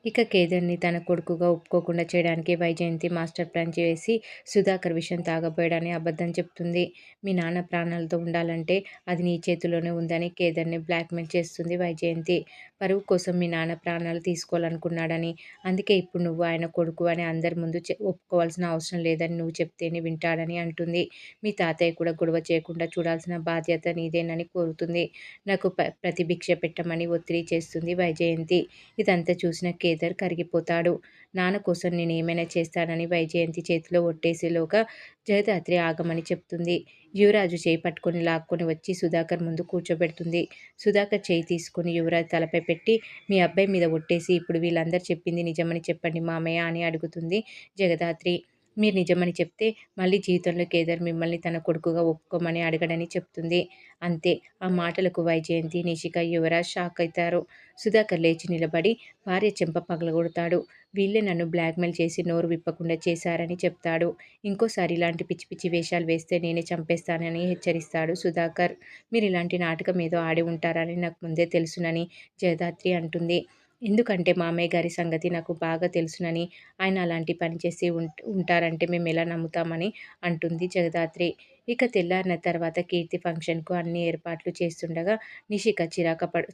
ఇక కేదార్‌ని తన కొడుకుగా ఒప్పుకోకుండా చేయడానికి వైజయంతి మాస్టర్ ప్లాన్ చేసి సుధాకర్ విషం తాగబోయాడని అబద్ధం చెప్తుంది. మీ నాన్న ప్రాణాలతో ఉండాలంటే అది నీ చేతిలోనే ఉందని కేదార్‌ని బ్లాక్‌మెయిల్ చేస్తుంది వైజయంతి. పరువు కోసం మీ నాన్న ప్రాణాలు తీసుకోవాలనుకున్నాడని, అందుకే ఇప్పుడు నువ్వు ఆయన కొడుకు అని అందరి ముందు ఒప్పుకోవాల్సిన అవసరం లేదని నువ్వు చెప్తేనే వింటాడని అంటుంది. మీ తాతయ్య కూడా గొడవ చేయకుండా చూడాల్సిన బాధ్యత నీదేనని కోరుతుంది. నాకు ప్రతిభిక్ష పెట్టమని ఒత్తిడి చేస్తుంది వైజయంతి. ఇదంతా చూసిన కేదార్ కరిగిపోతాడు. నాన్న కోసం నేనేమైనా చేస్తానని వైజయంతి చేతిలో ఒట్టేసేలోగా జయదాత్రి ఆగమని చెప్తుంది. యువరాజు చేయి పట్టుకొని లాక్కొని వచ్చి సుధాకర్ ముందు కూర్చోబెడుతుంది. సుధాకర్ చేయి తీసుకొని యువరాజు తలపై పెట్టి, మీ అబ్బాయి మీద ఒట్టేసి ఇప్పుడు వీళ్ళందరూ చెప్పింది నిజమని చెప్పండి మామయ్య అని అడుగుతుంది జగదాత్రి. మీరు నిజమని చెప్తే మళ్ళీ జీవితంలో కేదార్ మిమ్మల్ని తన కొడుకుగా ఒప్పుకోమని అడగడని చెప్తుంది. అంతే. ఆ మాటలకు వైజయంతి, నిషిక, యువరాజ్ షాక్ అవుతారు. సుధాకర్ లేచి నిలబడి భార్య చెంప పగలగొడతాడు. వీళ్ళే నన్ను బ్లాక్మెయిల్ చేసి నోరు విప్పకుండా చేశారని చెప్తాడు. ఇంకోసారి ఇలాంటి పిచ్చి పిచ్చి వేషాలు వేస్తే నేనే చంపేస్తానని హెచ్చరిస్తాడు సుధాకర్. మీరు ఇలాంటి నాటకం ఏదో ఆడి ఉంటారని నాకు ముందే తెలుసునని జయదాత్రి అంటుంది. ఎందుకంటే మామయ్య గారి సంగతి నాకు బాగా తెలుసునని, ఆయన అలాంటి పని చేసి ఉంటారంటే మేమెలా నమ్ముతామని అంటుంది జగదాత్రి. ఇక తెల్లారిన తర్వాత కీర్తి ఫంక్షన్‌కు అన్ని ఏర్పాట్లు చేస్తుండగా నిషిక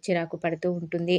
చిరాకు పడుతూ ఉంటుంది.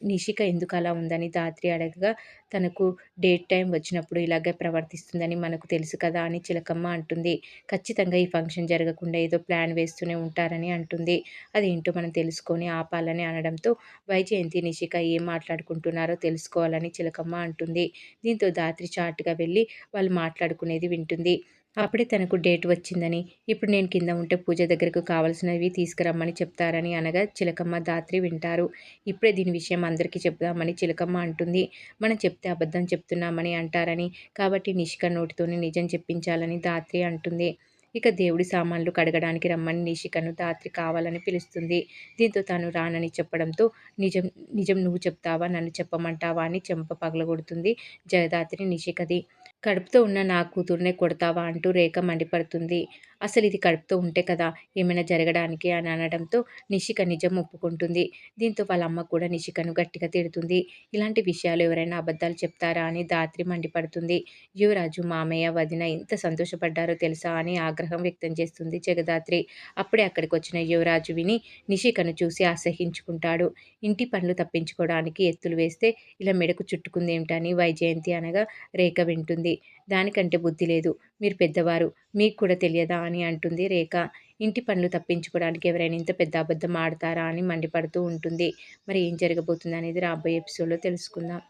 నిషిక ఎందుకలా ఉందని ధాత్రి అడగగా, తనకు డేట్ టైం వచ్చినప్పుడు ఇలాగే ప్రవర్తిస్తుందని మనకు తెలుసు కదా అని చిలకమ్మ అంటుంది. ఖచ్చితంగా ఈ ఫంక్షన్ జరగకుండా ఏదో ప్లాన్ వేస్తూనే ఉంటారని అంటుంది. అదేంటో మనం తెలుసుకొని ఆపాలని అనడంతో వైజయంతి, నిషిక ఏం మాట్లాడుకుంటున్నారో తెలుసుకోవాలని చిలకమ్మ అంటుంది. దీంతో ధాత్రి చాటుగా వెళ్ళి వాళ్ళు మాట్లాడుకునేది వింటుంది. అప్పుడే తనకు డేట్ వచ్చిందని, ఇప్పుడు నేను కింద ఉంటే పూజ దగ్గరకు కావాల్సినవి తీసుకురమ్మని చెప్తారని అనగా చిలకమ్మ, ధాత్రి వింటారు. ఇప్పుడే దీని విషయం అందరికీ చెప్దామని చిలకమ్మ అంటుంది. మనం చెప్తే అబద్ధం చెప్తున్నామని అంటారని, కాబట్టి నిషిక నోటితోనే నిజం చెప్పించాలని ధాత్రి అంటుంది. ఇక దేవుడి సామాన్లు కడగడానికి రమ్మని నిషికను ధాత్రి కావాలని పిలుస్తుంది. దీంతో తాను రానని చెప్పడంతో, నిజం నిజం నువ్వు చెప్తావా, నన్ను చెప్పమంటావా అని చెంప పగలగొడుతుంది జయదాత్రి నిషికది. కడుపుతో ఉన్న నా కూతుర్నే కొడతావా అంటూ రేఖ మండిపడుతుంది. అసలు ఇది కడుపుతో ఉంటే కదా ఏమైనా జరగడానికి అని అనడంతో నిషిక నిజం ఒప్పుకుంటుంది. దీంతో వాళ్ళ అమ్మ కూడా నిషికను గట్టిగా తిడుతుంది. ఇలాంటి విషయాలు ఎవరైనా అబద్ధాలు చెప్తారా అని ధాత్రి మండిపడుతుంది. యువరాజు, మామయ్య, వదిన ఎంత సంతోషపడ్డారో తెలుసా అని ఆగ్రహం వ్యక్తం చేస్తుంది జగదాత్రి. అప్పుడే అక్కడికి వచ్చిన యువరాజు విని నిషికను చూసి అసహ్యించుకుంటాడు. ఇంటి పనులు తప్పించుకోవడానికి ఎత్తులు వేస్తే ఇలా మెడకు చుట్టుకుందేమిటని వైజయంతి అనగా రేఖ వింటుంది. దానికంటే బుద్ధి లేదు. మీరు పెద్దవారు. మీకు కూడా తెలియదా అని అంటుంది రేఖ. ఇంటి పనులు తప్పించుకోవడానికి ఎవరైనా ఇంత పెద్ద అబద్ధం ఆడతారా అని మండిపడుతూ ఉంటుంది. మరి ఏం జరగబోతుందనేది రాబోయే ఎపిసోడ్‌లో తెలుసుకుందాం.